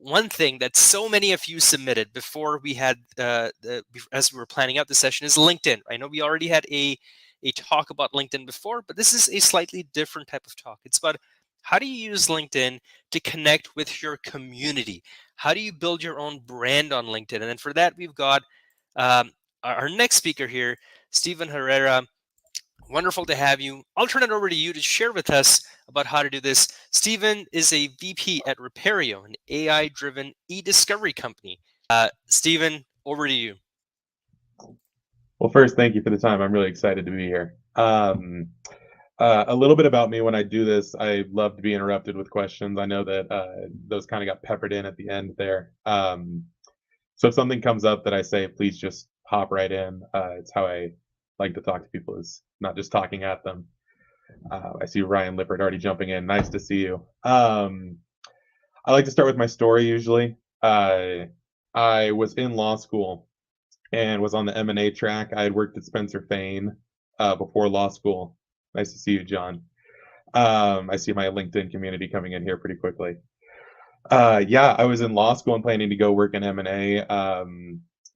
one thing that so many of you submitted before we had, as we were planning out the session, is LinkedIn. I know we already had a talk about LinkedIn before, but this is a slightly different type of talk. It's about how do you use LinkedIn to connect with your community? How do you build your own brand on LinkedIn? And then for that, we've got our next speaker here, Stephen Herrera. Wonderful to have you. I'll turn it over to you to share with us about how to do this. Stephen is a VP at Repario, an AI-driven e-discovery company. Stephen, over to you. Well, first, thank you for the time. I'm really excited to be here. A little bit about me. When I do this, I love to be interrupted with questions. I know that those kind of got peppered in at the end there. So if something comes up that I say, please just hop right in. It's how I like to talk to people, is not just talking at them. I see Ryan Lippert already jumping in. Nice to see you. I like to start with my story usually. I was in law school and was on the M&A track. I had worked at Spencer Fane before law school. Nice to see you, John. I see my LinkedIn community coming in here pretty quickly. Yeah, I was in law school and planning to go work in M&A.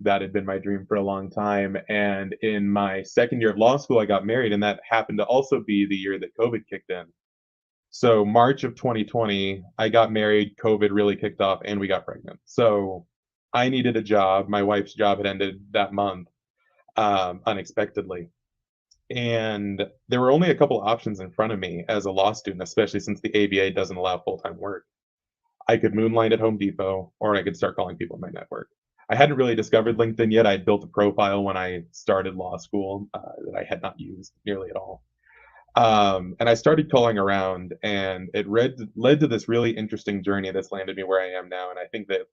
That had been my dream for a long time. And in my second year of law school, I got married, and that happened to also be the year that COVID kicked in. So March of 2020, I got married, COVID really kicked off, and we got pregnant. So I needed a job. My wife's job had ended that month unexpectedly. And there were only a couple options in front of me as a law student, especially since the ABA doesn't allow full-time work. I could moonlight at Home Depot, or I could start calling people in my network. I hadn't really discovered LinkedIn yet. I had built a profile when I started law school that I had not used nearly at all. And I started calling around, and it led to this really interesting journey that's landed me where I am now. And I think that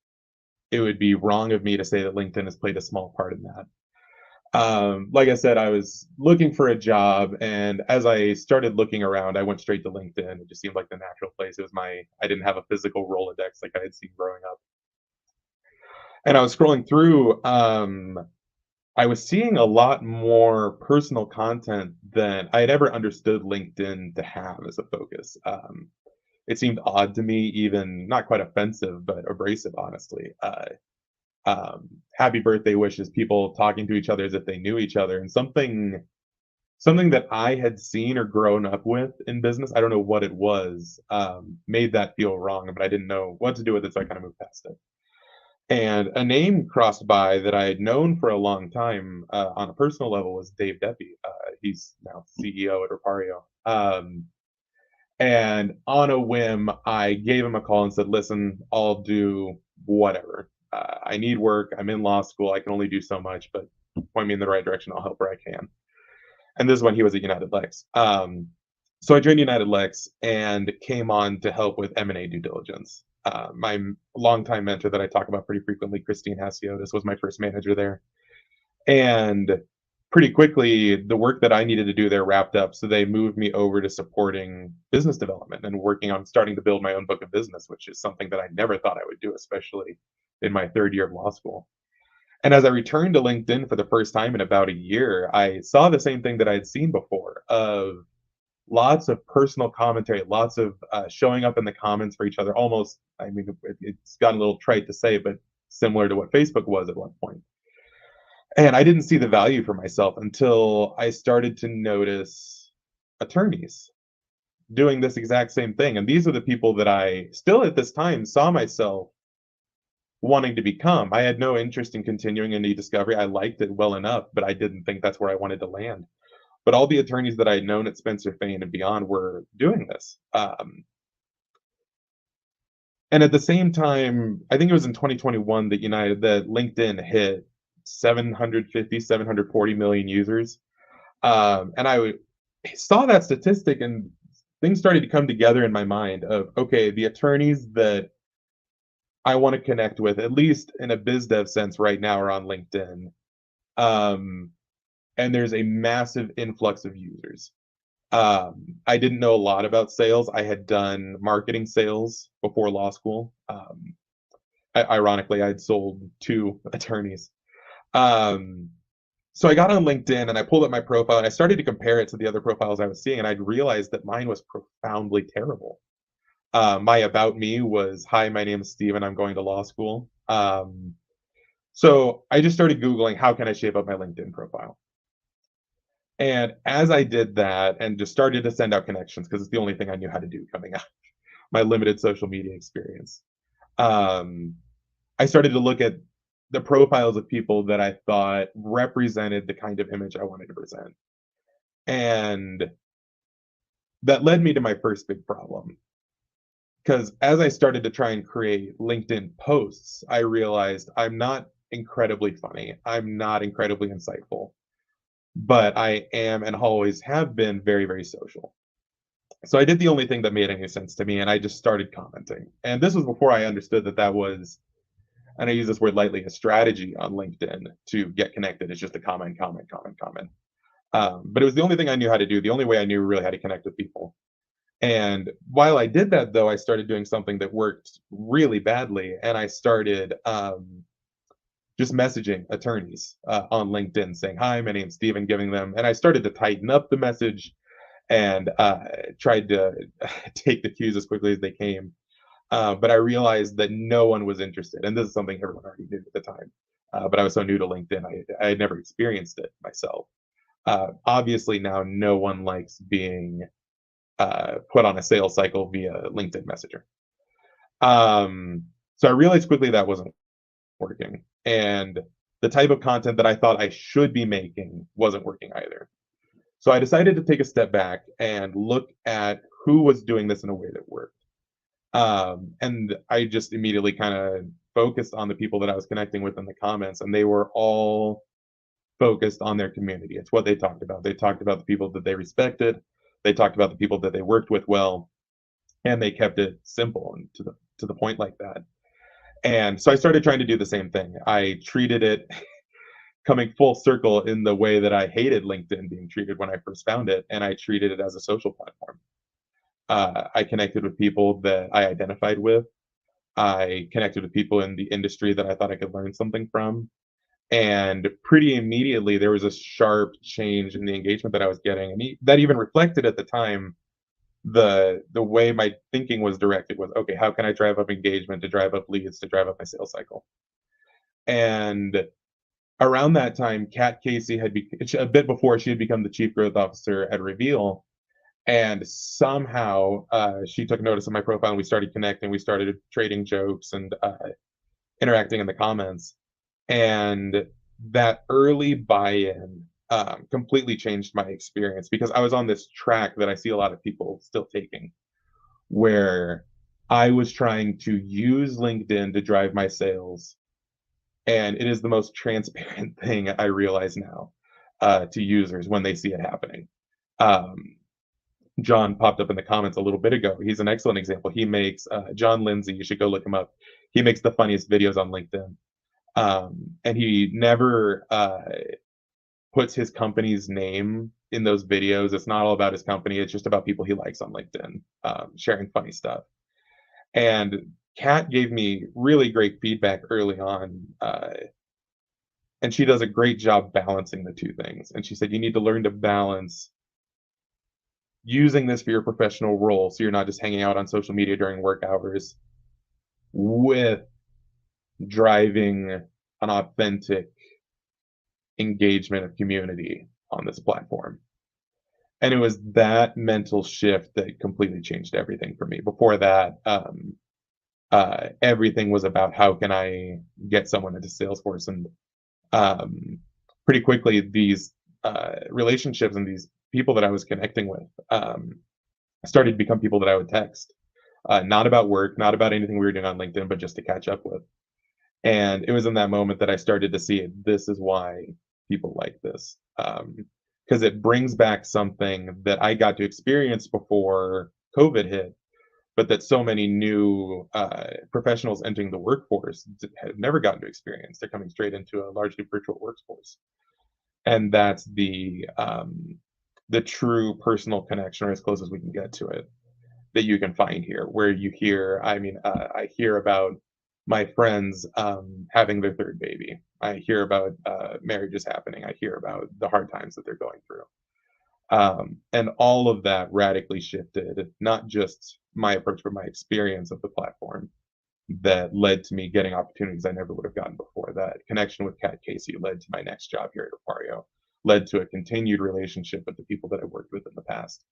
it would be wrong of me to say that LinkedIn has played a small part in that. Like I said, I was looking for a job, and as I started looking around, I went straight to LinkedIn. It just seemed like the natural place. I didn't have a physical Rolodex like I had seen growing up. And I was scrolling through, I was seeing a lot more personal content than I had ever understood LinkedIn to have as a focus. It seemed odd to me, even not quite offensive, but abrasive, honestly. Happy birthday wishes, people talking to each other as if they knew each other, and something that I had seen or grown up with in business. I don't know what it was, made that feel wrong, but I didn't know what to do with it, so I kind of moved past it. And a name crossed by that I had known for a long time on a personal level was Dave Deppie. He's now CEO at Repario. And on a whim, I gave him a call and said, listen, I'll do whatever. I need work. I'm in law school. I can only do so much, but point me in the right direction. I'll help where I can. And this is when he was at United Lex. So I joined United Lex and came on to help with M&A due diligence. My longtime mentor that I talk about pretty frequently, Christine Hasiotis, was my first manager there. And pretty quickly, the work that I needed to do there wrapped up. So they moved me over to supporting business development and working on starting to build my own book of business, which is something that I never thought I would do, especially in my third year of law school. And as I returned to LinkedIn for the first time in about a year, I saw the same thing that I had seen before, of lots of personal commentary, lots of showing up in the comments for each other. Almost, I mean, it's gotten a little trite to say, but similar to what Facebook was at one point. And I didn't see the value for myself until I started to notice attorneys doing this exact same thing. And these are the people that I still at this time saw myself wanting to become. I had no interest in continuing in e-discovery. I liked it well enough, but I didn't think that's where I wanted to land. But all the attorneys that I had known at Spencer Fane and beyond were doing this. And at the same time, I think it was in 2021 that LinkedIn hit 750, 740 million users. And I saw that statistic, and things started to come together in my mind of, okay, the attorneys that I want to connect with, at least in a biz dev sense right now, are on LinkedIn. And there's a massive influx of users. I didn't know a lot about sales. I had done marketing sales before law school. Ironically, I'd sold to attorneys. So I got on LinkedIn and I pulled up my profile and I started to compare it to the other profiles I was seeing, and I'd realized that mine was profoundly terrible. My about me was, "Hi, my name is Steve, and I'm going to law school." So I just started Googling, how can I shape up my LinkedIn profile? And as I did that and just started to send out connections, because it's the only thing I knew how to do coming out of my limited social media experience, um, I started to look at the profiles of people that I thought represented the kind of image I wanted to present. And that led me to my first big problem. Because as I started to try and create LinkedIn posts, I realized I'm not incredibly funny. I'm not incredibly insightful, but I am and always have been very, very social. So I did the only thing that made any sense to me, and I just started commenting. And this was before I understood that that was, and I use this word lightly, a strategy on LinkedIn to get connected. It's just to comment, comment, comment, comment. But it was the only thing I knew how to do, the only way I knew really how to connect with people. And while I did that, though, I started doing something that worked really badly, and I started just messaging attorneys on LinkedIn saying, "Hi, my name's Steven," giving them, and I started to tighten up the message and tried to take the cues as quickly as they came. But I realized that no one was interested, and this is something everyone already knew at the time. But I was so new to LinkedIn, I had never experienced it myself. Obviously, now no one likes being put on a sales cycle via LinkedIn Messenger. So I realized quickly that wasn't working, and the type of content that I thought I should be making wasn't working either. So I decided to take a step back and look at who was doing this in a way that worked. And I just immediately kind of focused on the people that I was connecting with in the comments, and they were all focused on their community. It's what they talked about. They talked about the people that they respected, they talked about the people that they worked with well, and they kept it simple and to the point like that. And so I started trying to do the same thing. I treated it coming full circle in the way that I hated LinkedIn being treated when I first found it, and I treated it as a social platform. I connected with people that I identified with. I connected with people in the industry that I thought I could learn something from. And pretty immediately, there was a sharp change in the engagement that I was getting, and that even reflected at the time the way my thinking was directed was, okay, how can I drive up engagement to drive up leads to drive up my sales cycle? And around that time, Kat Casey a bit before she had become the chief growth officer at Reveal, and somehow she took notice of my profile and we started connecting. We started trading jokes and interacting in the comments, and that early buy-in completely changed my experience because I was on this track that I see a lot of people still taking, where I was trying to use LinkedIn to drive my sales, and it is the most transparent thing I realize now to users when they see it happening. Um, John popped up in the comments a little bit ago. He's an excellent example. He makes John Lindsay. You should go look him up. He makes the funniest videos on LinkedIn, and he never puts his company's name in those videos. It's not all about his company. It's just about people he likes on LinkedIn, sharing funny stuff. And Kat gave me really great feedback early on, and she does a great job balancing the two things. And she said you need to learn to balance using this for your professional role, so you're not just hanging out on social media during work hours, with driving an authentic engagement of community on this platform. And it was that mental shift that completely changed everything for me. Before that, everything was about how can I get someone into Salesforce, and um, pretty quickly these relationships and these people that I was connecting with started to become people that I would text, not about work, not about anything we were doing on LinkedIn, but just to catch up with. And it was in that moment that I started to see this is why people like this. Because it brings back something that I got to experience before COVID hit, but that so many new professionals entering the workforce have never gotten to experience. They're coming straight into a largely virtual workforce, and that's the true personal connection, or as close as we can get to it, that you can find here, where you hear, I mean, I hear about my friends having their third baby. I hear about marriages happening. I hear about the hard times that they're going through. And all of that radically shifted not just my approach, but my experience of the platform that led to me getting opportunities I never would have gotten before. That connection with Kat Casey led to my next job here at Aquario, led to a continued relationship with the people that I worked with in the past,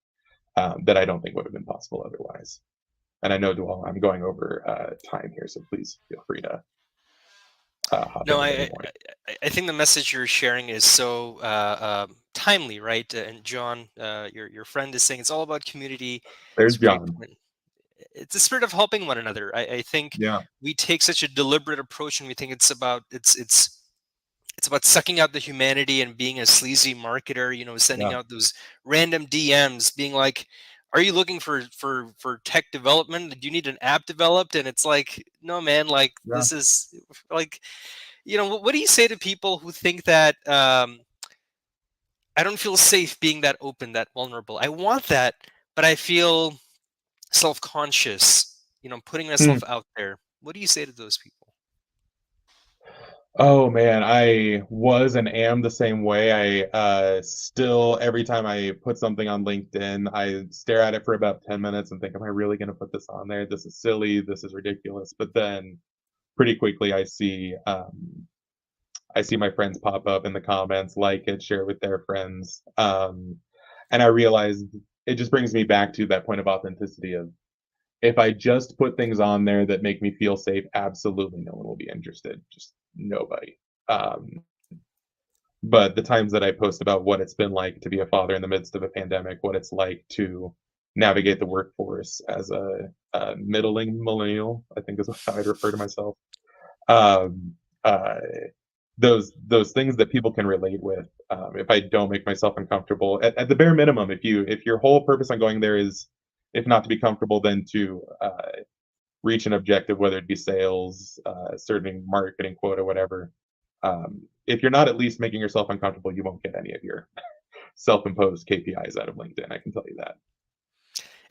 that I don't think would have been possible otherwise. And I know, Dwell, I'm going over time here, so please feel free to hop No, in at any point. I think the message you're sharing is so timely, right? And John, your friend is saying it's all about community. It's There's a great John. point. It's a spirit of helping one another. I think Yeah, we take such a deliberate approach, and we think it's about sucking out the humanity and being a sleazy marketer, sending yeah, out those random DMs, being like, "Are you looking for tech development? Do you need an app developed?" And it's like, no, man, like yeah. this is like, what do you say to people who think that I don't feel safe being that open, that vulnerable? I want that, but I feel self-conscious, putting Hmm. myself out there. What do you say to those people? Oh man, I was and am the same way. I still, every time I put something on LinkedIn, I stare at it for about 10 minutes and think, am I really going to put this on there? This is silly. This is ridiculous. But then pretty quickly I see my friends pop up in the comments, like it, share with their friends. And I realized it just brings me back to that point of authenticity of, if I just put things on there that make me feel safe, absolutely no one will be interested. Just nobody. Um, but the times that I post about what it's been like to be a father in the midst of a pandemic, what it's like to navigate the workforce as a middling millennial, I think is how I'd refer to myself. Um, uh, those things that people can relate with. If I don't make myself uncomfortable, at the bare minimum, if your whole purpose on going there is, if not to be comfortable, then to reach an objective, whether it be sales, certain marketing quota, whatever. If you're not at least making yourself uncomfortable, you won't get any of your self-imposed KPIs out of LinkedIn. I can tell you that.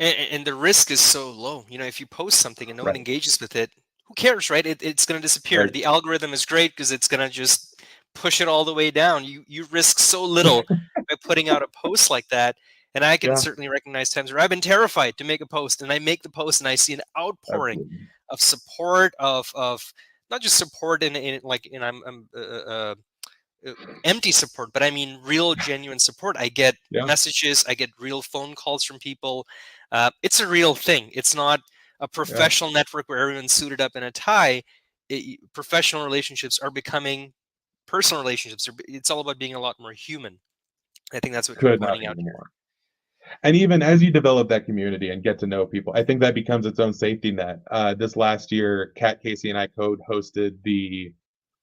And the risk is so low. If you post something and no one Right. engages with it, who cares, right? It's going to disappear. Right. The algorithm is great because it's going to just push it all the way down. You risk so little by putting out a post like that. And I can Yeah. certainly recognize times where I've been terrified to make a post, and I make the post and I see an outpouring Absolutely. of support, of not just support in like, and uh, empty support, but I mean real, genuine support. I get Yeah. messages, I get real phone calls from people. It's a real thing. It's not a Yeah. professional network where everyone's suited up in a tie. Professional relationships are becoming personal relationships. It's all about being a lot more human. I think that's what you're Could not pointing agree out here. more. And even as you develop that community and get to know people, I think that becomes its own safety net. This last year, Kat Casey and I hosted the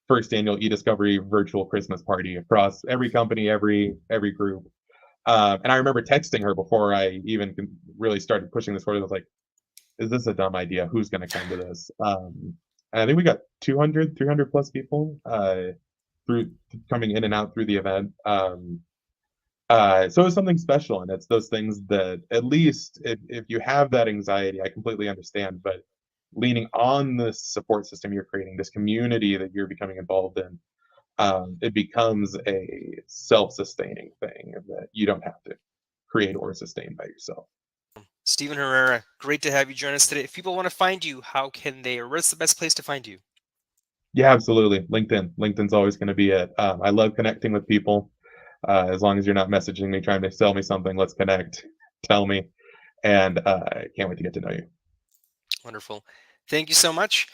first annual eDiscovery virtual Christmas party across every company, every group. And I remember texting her before I even really started pushing this forward. I was like, "Is this a dumb idea? Who's going to come to this?" And I think we got 200, 300 plus people through coming in and out through the event. So it's something special, and it's those things that, at least if you have that anxiety, I completely understand. But leaning on this support system you're creating, this community that you're becoming involved in, it becomes a self-sustaining thing that you don't have to create or sustain by yourself. Stephen Herrera, great to have you join us today. If people want to find you, how can they, or what's the best place to find you? Yeah, absolutely. LinkedIn. LinkedIn's always going to be it. I love connecting with people. As long as you're not messaging me trying to sell me something, let's connect. Tell me, and I can't wait to get to know you. Wonderful. Thank you so much.